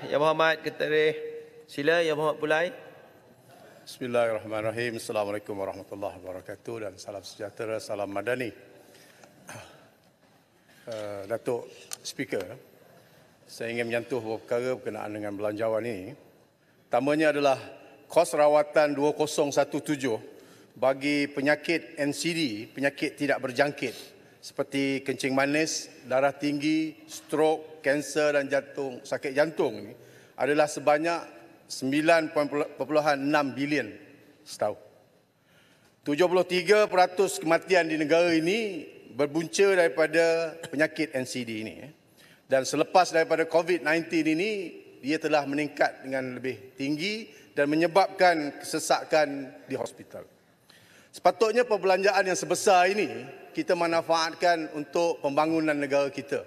Yang Berhormat Ketua, sila Yang Berhormat Pulai. Bismillahirrahmanirrahim. Assalamualaikum warahmatullahi wabarakatuh dan salam sejahtera, salam madani. Datuk Speaker, saya ingin menyentuh beberapa perkara berkenaan dengan belanjawan ini. Pertamanya adalah kos rawatan 2017 bagi penyakit NCD, penyakit tidak berjangkit seperti kencing manis, darah tinggi, strok, kanser dan jantung, sakit jantung ini adalah sebanyak 9.6 bilion setahun. 73% kematian di negara ini berbunca daripada penyakit NCD ini. Dan selepas daripada COVID-19 ini, dia telah meningkat dengan lebih tinggi dan menyebabkan kesesakan di hospital. Sepatutnya perbelanjaan yang sebesar ini kita manfaatkan untuk pembangunan negara kita.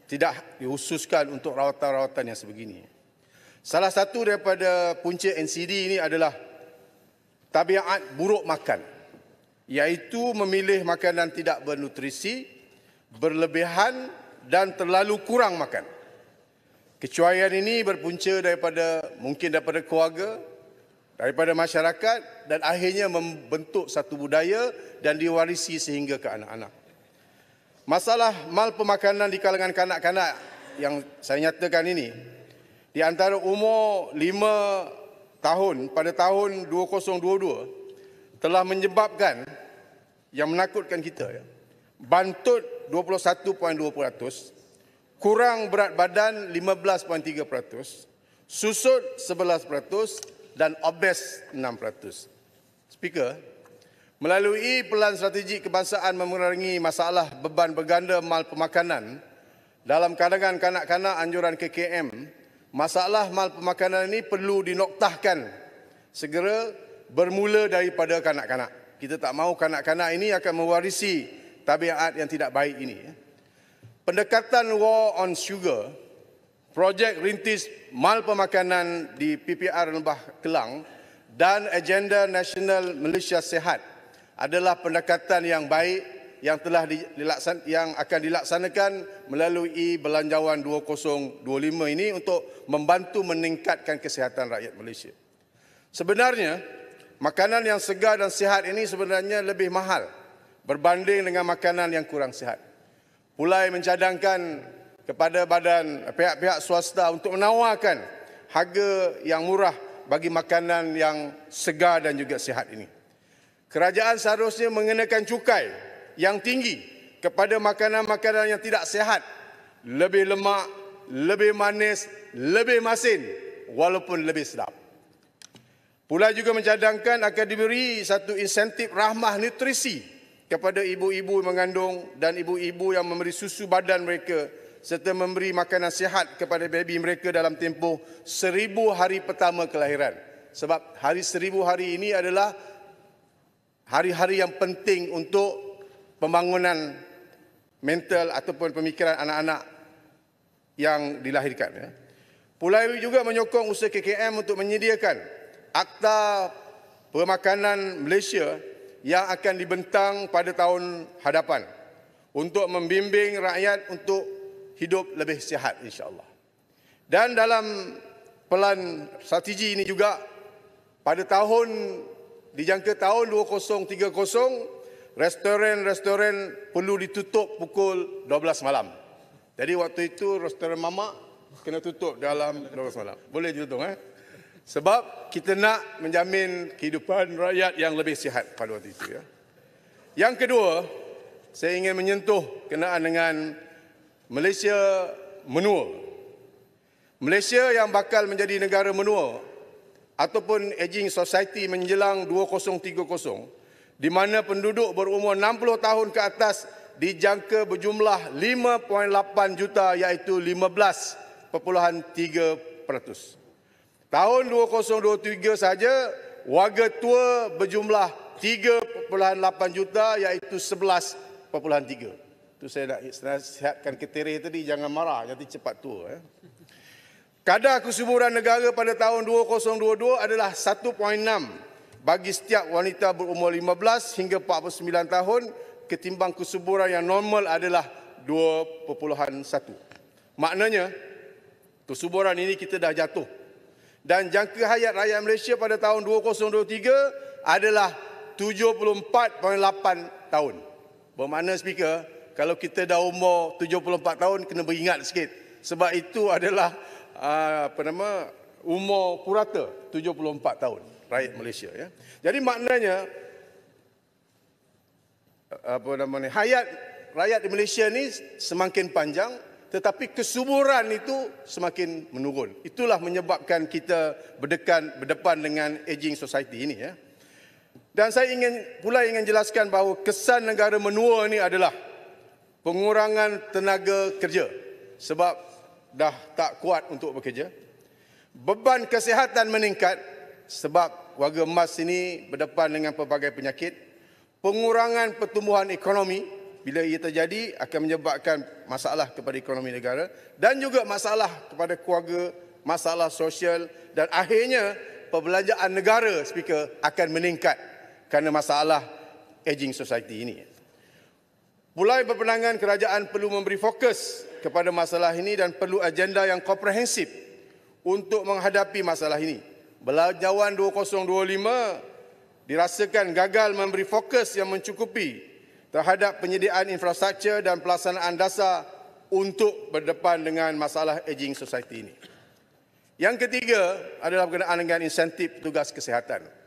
Tidak dikhususkan untuk rawatan-rawatan yang sebegini. Salah satu daripada punca NCD ini adalah tabiat buruk makan, iaitu memilih makanan tidak bernutrisi, berlebihan dan terlalu kurang makan. Kecuaian ini berpunca mungkin daripada keluarga, daripada masyarakat dan akhirnya membentuk satu budaya dan diwarisi sehingga ke anak-anak. Masalah mal pemakanan di kalangan kanak-kanak yang saya nyatakan ini, di antara umur 5 tahun pada tahun 2022 telah menyebabkan yang menakutkan kita, bantut 21.2%, kurang berat badan 15.3%, susut 11% dan obes 6%. Speaker, melalui pelan strategik kebangsaan memerangi masalah beban berganda mal pemakanan dalam kalangan kanak-kanak anjuran KKM, masalah mal pemakanan ini perlu dinoktahkan segera bermula daripada kanak-kanak. Kita tak mahu kanak-kanak ini akan mewarisi tabiat yang tidak baik ini. Pendekatan War on Sugar, projek rintis mal pemakanan di PPR Lembah Kelang dan agenda Nasional Malaysia Sihat adalah pendekatan yang baik yang akan dilaksanakan melalui Belanjawan 2025 ini untuk membantu meningkatkan kesihatan rakyat Malaysia. Sebenarnya, makanan yang segar dan sihat ini sebenarnya lebih mahal berbanding dengan makanan yang kurang sihat. Pulai mencadangkan kepada pihak-pihak swasta untuk menawarkan harga yang murah bagi makanan yang segar dan juga sihat ini. Kerajaan seharusnya mengenakan cukai yang tinggi kepada makanan-makanan yang tidak sihat, lebih lemak, lebih manis, lebih masin, walaupun lebih sedap. Pulai juga mencadangkan akan diberi satu insentif rahmah nutrisi kepada ibu-ibu mengandung dan ibu-ibu yang memberi susu badan mereka serta memberi makanan sihat kepada baby mereka dalam tempoh 1000 hari pertama kelahiran. Sebab hari 1000 hari ini adalah hari-hari yang penting untuk pembangunan mental ataupun pemikiran anak-anak yang dilahirkan. Pulai juga menyokong usaha KKM untuk menyediakan Akta Pemakanan Malaysia yang akan dibentang pada tahun hadapan untuk membimbing rakyat untuk hidup lebih sihat insya-Allah. Dan dalam pelan strategi ini juga pada dijangka tahun 2030 restoran-restoran perlu ditutup pukul 12 malam. Jadi waktu itu restoran mamak kena tutup dalam 12 malam. Boleh ditutup Sebab kita nak menjamin kehidupan rakyat yang lebih sihat pada waktu itu. Yang kedua, saya ingin menyentuh kenaan dengan Malaysia menua. Malaysia yang bakal menjadi negara menua ataupun aging society menjelang 2030, di mana penduduk berumur 60 tahun ke atas dijangka berjumlah 5.8 juta iaitu 15.3%. Tahun 2023 saja warga tua berjumlah 3.8 juta iaitu 11.3. Itu saya nak nasihatkan Ketere tadi, jangan marah, nanti cepat tua. Kadar kesuburan negara pada tahun 2022 adalah 1.6 bagi setiap wanita berumur 15 hingga 49 tahun ketimbang kesuburan yang normal adalah 2.1. Maknanya Kesuburan ini kita dah jatuh. Dan jangka hayat rakyat Malaysia pada tahun 2023 adalah 74.8 tahun. Bermakna speaker, kalau kita dah umur 74 tahun, kena beringat sikit. Sebab itu adalah umur purata 74 tahun rakyat Malaysia. Ya. Jadi maknanya hayat rakyat di Malaysia ni semakin panjang, tetapi kesuburan itu semakin menurun. Itulah menyebabkan kita berdepan dengan aging society ini. Ya. Dan saya ingin jelaskan bahawa kesan negara menua ini adalah pengurangan tenaga kerja sebab dah tak kuat untuk bekerja. Beban kesihatan meningkat sebab warga emas ini berdepan dengan pelbagai penyakit. Pengurangan pertumbuhan ekonomi bila ia terjadi akan menyebabkan masalah kepada ekonomi negara dan juga masalah kepada keluarga, masalah sosial dan akhirnya perbelanjaan negara speaker akan meningkat kerana masalah aging society ini. Mulai berpandangan kerajaan perlu memberi fokus kepada masalah ini dan perlu agenda yang komprehensif untuk menghadapi masalah ini. Belanjawan 2025 dirasakan gagal memberi fokus yang mencukupi terhadap penyediaan infrastruktur dan pelaksanaan dasar untuk berdepan dengan masalah aging society ini. Yang ketiga adalah berkenaan dengan insentif petugas kesihatan.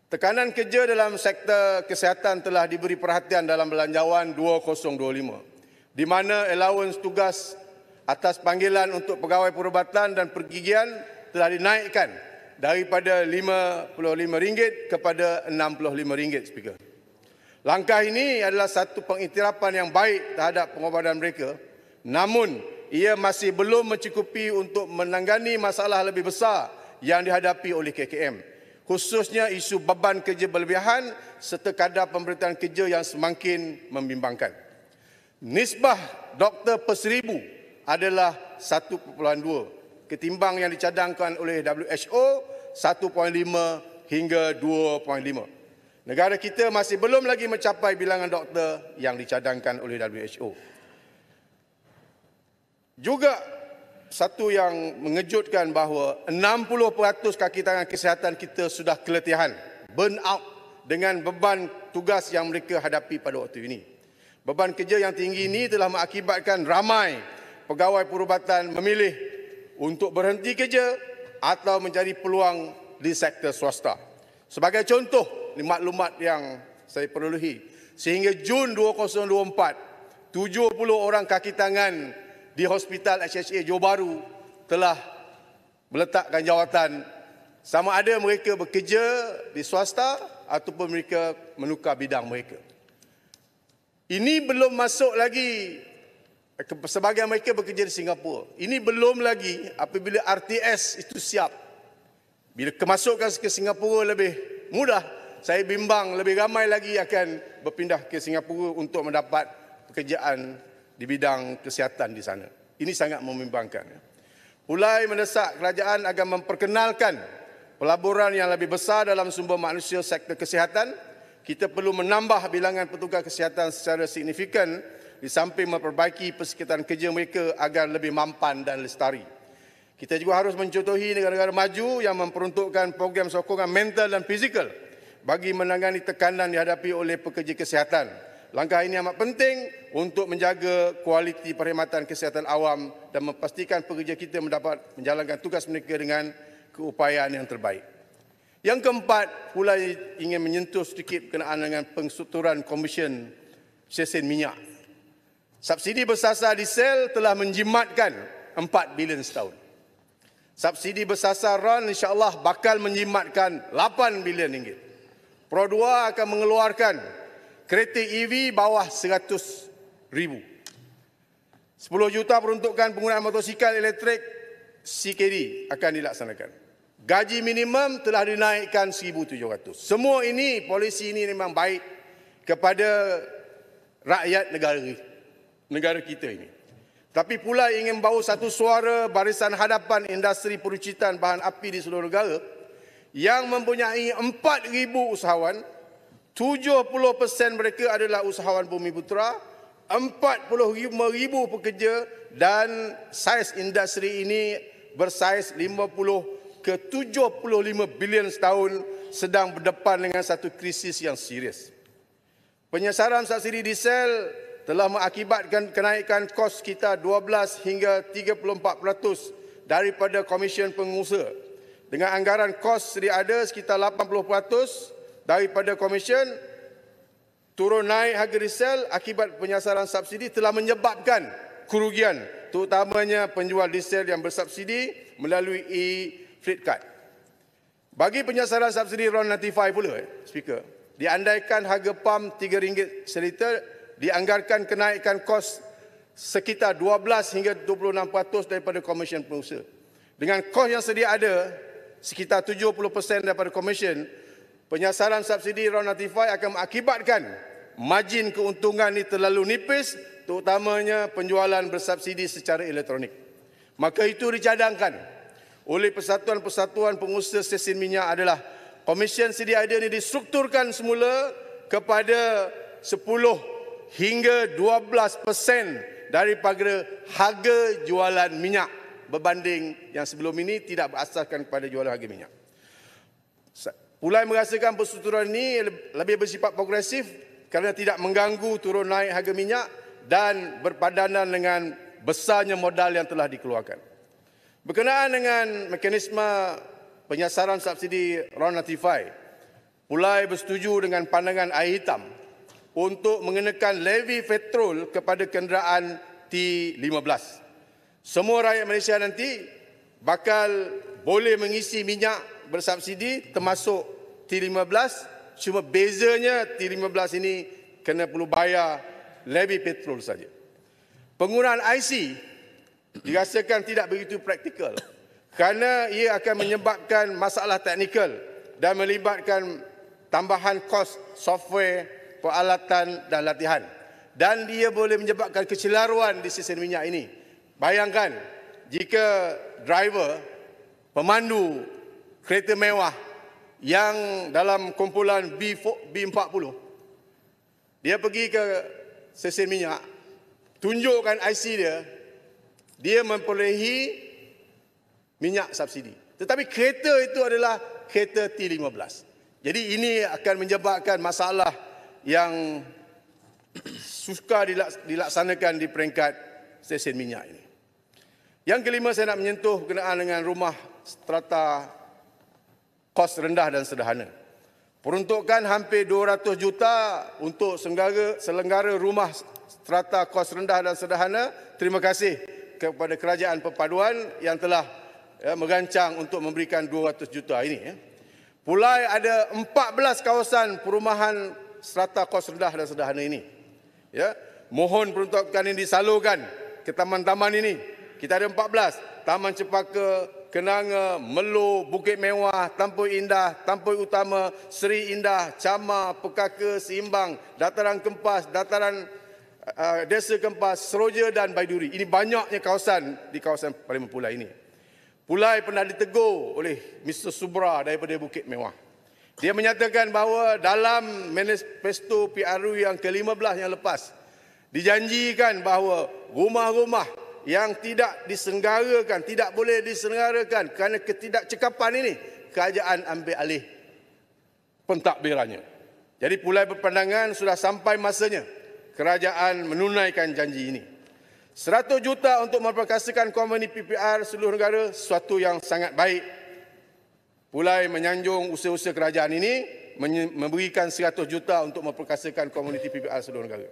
Tekanan kerja dalam sektor kesihatan telah diberi perhatian dalam Belanjawan 2025, di mana allowance tugas atas panggilan untuk pegawai perubatan dan pergigian telah dinaikkan daripada RM55 kepada RM65, Speaker. Langkah ini adalah satu pengiktirafan yang baik terhadap pengorbanan mereka, namun ia masih belum mencukupi untuk menangani masalah lebih besar yang dihadapi oleh KKM. Khususnya isu beban kerja berlebihan serta kadar pemberitaan kerja yang semakin membimbangkan. Nisbah doktor per 1000 adalah 1.2 ketimbang yang dicadangkan oleh WHO 1.5 hingga 2.5. Negara kita masih belum lagi mencapai bilangan doktor yang dicadangkan oleh WHO. Juga satu yang mengejutkan bahawa 60% kaki tangan kesihatan kita sudah keletihan, burn out dengan beban tugas yang mereka hadapi pada waktu ini. Beban kerja yang tinggi ini telah mengakibatkan ramai pegawai perubatan memilih untuk berhenti kerja atau mencari peluang di sektor swasta. Sebagai contoh, maklumat yang saya perolehi, sehingga Jun 2024, 70 orang kaki tangan di Hospital HHA Johor Bahru telah meletakkan jawatan, sama ada mereka bekerja di swasta ataupun mereka menukar bidang mereka. Ini belum masuk lagi sebahagian mereka bekerja di Singapura. Ini belum lagi apabila RTS itu siap. Bila kemasukan ke Singapura lebih mudah, saya bimbang lebih ramai lagi akan berpindah ke Singapura untuk mendapat pekerjaan di bidang kesihatan di sana. Ini sangat membimbangkan. Mulai mendesak kerajaan agar memperkenalkan pelaburan yang lebih besar dalam sumber manusia sektor kesihatan. Kita perlu menambah bilangan petugas kesihatan secara signifikan di samping memperbaiki persekitaran kerja mereka agar lebih mampan dan lestari. Kita juga harus mencontohi negara-negara maju yang memperuntukkan program sokongan mental dan fizikal bagi menangani tekanan dihadapi oleh pekerja kesihatan. Langkah ini amat penting untuk menjaga kualiti perkhidmatan kesihatan awam dan memastikan pekerja kita mendapat menjalankan tugas mereka dengan keupayaan yang terbaik. Yang keempat, pula ingin menyentuh sedikit berkenaan dengan pengstrukturan Komisen Stesen Minyak. Subsidi bersasar diesel telah menjimatkan 4 bilion setahun. Subsidi bersasar RON insya-Allah bakal menjimatkan 8 bilion ringgit. Pro 2 akan mengeluarkan kereta EV bawah 100,000. 10 juta peruntukan penggunaan motosikal elektrik CKD akan dilaksanakan. Gaji minimum telah dinaikkan 1,700. Semua ini, polisi ini memang baik kepada rakyat negara kita ini. Tapi pula ingin bawa satu suara barisan hadapan industri peruncitan bahan api di seluruh negara yang mempunyai 4,000 usahawan. 70% mereka adalah usahawan Bumi Putera, 45,000 pekerja dan saiz industri ini bersaiz 50 ke 75 bilion setahun sedang berdepan dengan satu krisis yang serius. Penyesaran subsidi diesel telah mengakibatkan kenaikan kos kita 12 hingga 34% daripada Komisen Pengusaha. Dengan anggaran kos sedia ada sekitar 80% daripada Komisen, turun naik harga diesel akibat penyesaran subsidi telah menyebabkan kerugian, terutamanya penjual diesel yang bersubsidi melalui e-fleet card. Bagi penyesaran subsidi RON 95 pula, Speaker, diandaikan harga PAM RM3 seliter, dianggarkan kenaikan kos sekitar 12 hingga 26% daripada Komisen Pengusaha. Dengan kos yang sedia ada, sekitar 70% daripada Komisen, penyesaran subsidi RON 95 akan mengakibatkan margin keuntungan ini terlalu nipis, terutamanya penjualan bersubsidi secara elektronik. Maka itu dicadangkan oleh persatuan-persatuan pengusaha stesen minyak adalah komisen sedia ada ini distrukturkan semula kepada 10 hingga 12% daripada harga jualan minyak berbanding yang sebelum ini tidak berasaskan kepada jualan harga minyak. Pulai merasakan perstrukturan ini lebih bersifat progresif kerana tidak mengganggu turun naik harga minyak dan berpadanan dengan besarnya modal yang telah dikeluarkan. Berkenaan dengan mekanisme penyesaran subsidi RON 95, Pulai bersetuju dengan pandangan air hitam untuk mengenakan levy petrol kepada kenderaan T15. Semua rakyat Malaysia nanti bakal boleh mengisi minyak bersubsidi termasuk T15, cuma bezanya T15 ini kena perlu bayar levy petrol saja. Penggunaan IC dirasakan tidak begitu praktikal kerana ia akan menyebabkan masalah teknikal dan melibatkan tambahan kos software, peralatan dan latihan. Dan dia boleh menyebabkan kecelaruan di stesen minyak ini. Bayangkan jika driver, pemandu kereta mewah yang dalam kumpulan B40, dia pergi ke stesen minyak, tunjukkan IC dia memperolehi minyak subsidi. Tetapi kereta itu adalah kereta T15. Jadi ini akan menyebabkan masalah yang sukar dilaksanakan di peringkat stesen minyak ini. Yang kelima, saya nak menyentuh berkenaan dengan rumah strata kos rendah dan sederhana. Peruntukan hampir 200 juta untuk selenggara rumah strata kos rendah dan sederhana. Terima kasih kepada Kerajaan Perpaduan yang telah merancang untuk memberikan 200 juta ini. Pulai ada 14 kawasan perumahan strata kos rendah dan sederhana ini. Mohon peruntukan ini disalurkan ke taman-taman ini. Kita ada 14. Taman Cepaka, Kenanga, Melo, Bukit Mewah, Tampoi Indah, Tampoi Utama, Seri Indah, Camar, Pekaka, Seimbang, Dataran Kempas, Dataran Desa Kempas, Seroja dan Baiduri. Ini banyaknya kawasan di kawasan Parlimen Pulai ini. Pulai pernah ditegur oleh Mr. Subra daripada Bukit Mewah. Dia menyatakan bahawa dalam manifesto PRU yang ke-15 yang lepas, dijanjikan bahawa rumah-rumah yang tidak diselenggarakan, tidak boleh diselenggarakan kerana ketidakcekapan ini, kerajaan ambil alih pentadbirannya. Jadi Pulai berpandangan sudah sampai masanya kerajaan menunaikan janji ini. 100 juta untuk memperkasakan komuniti PPR seluruh negara, sesuatu yang sangat baik. Pulai menyanjung usaha-usaha kerajaan ini memberikan 100 juta untuk memperkasakan komuniti PPR seluruh negara.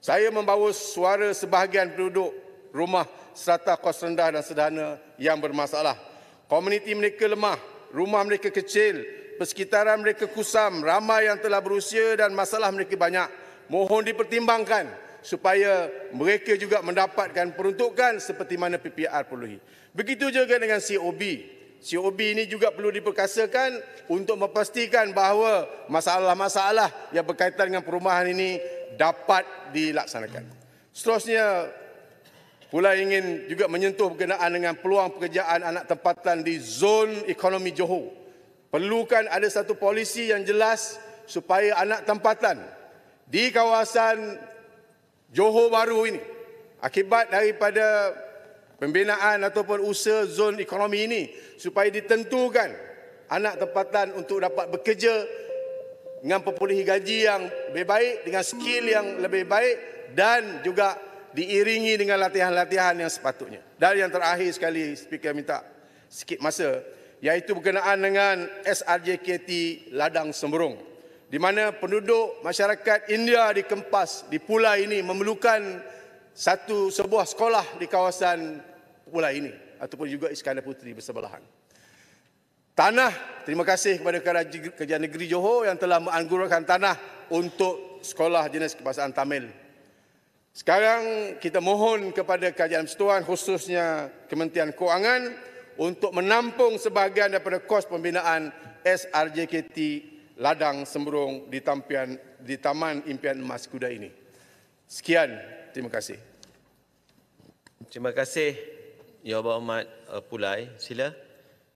Saya membawa suara sebahagian penduduk rumah strata kos rendah dan sederhana yang bermasalah. Komuniti mereka lemah, rumah mereka kecil, persekitaran mereka kusam, ramai yang telah berusia dan masalah mereka banyak. Mohon dipertimbangkan supaya mereka juga mendapatkan peruntukan seperti mana PPR perluhi. Begitu juga dengan COB. COB ini juga perlu diperkasakan untuk memastikan bahawa masalah-masalah yang berkaitan dengan perumahan ini dapat dilaksanakan. Seterusnya, Pulai ingin juga menyentuh berkenaan dengan peluang pekerjaan anak tempatan di zon ekonomi Johor. Perlukan ada satu polisi yang jelas supaya anak tempatan di kawasan Johor Bahru ini akibat daripada pembinaan ataupun usaha zon ekonomi ini supaya ditentukan anak tempatan untuk dapat bekerja dengan perolehi gaji yang lebih baik, dengan skill yang lebih baik dan juga diiringi dengan latihan-latihan yang sepatutnya. Dan yang terakhir sekali, Speaker minta sikit masa, iaitu berkenaan dengan SRJKT Ladang Semberong, di mana penduduk masyarakat India dikempas di Pulai ini memerlukan sebuah sekolah di kawasan Pulai ini ataupun juga Iskandar Puteri bersebelahan. Tanah, terima kasih kepada Kerajaan Negeri Johor yang telah menganugerahkan tanah untuk sekolah jenis kebahasaan Tamil. Sekarang kita mohon kepada Kerajaan Persekutuan khususnya Kementerian Kewangan untuk menampung sebahagian daripada kos pembinaan SRJKT Ladang Semberong di Taman Impian Emas Kuda ini. Sekian, terima kasih. Terima kasih, Yang Berhormat Pulai. Sila.